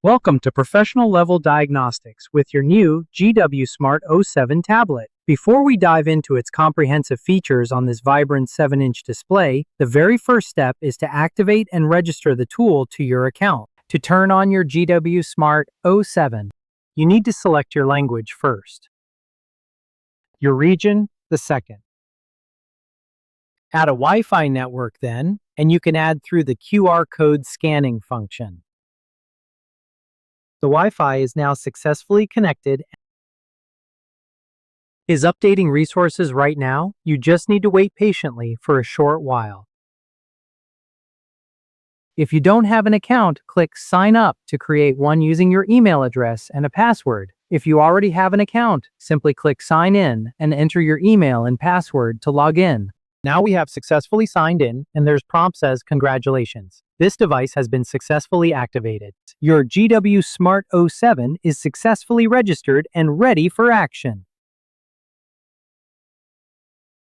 Welcome to Professional Level Diagnostics with your new GWSMART07 tablet. Before we dive into its comprehensive features on this vibrant 7-inch display, the very first step is to activate and register the tool to your account. To turn on your GWSMART07, you need to select your language first, your region the second. Add a Wi-Fi network then, and you can add through the QR code scanning function. The Wi-Fi is now successfully connected. Is updating resources right now? You just need to wait patiently for a short while. If you don't have an account, click Sign Up to create one using your email address and a password. If you already have an account, simply click Sign In and enter your email and password to log in. Now we have successfully signed in, and there's prompt says, "Congratulations. This device has been successfully activated. Your GWSMART07 is successfully registered and ready for action."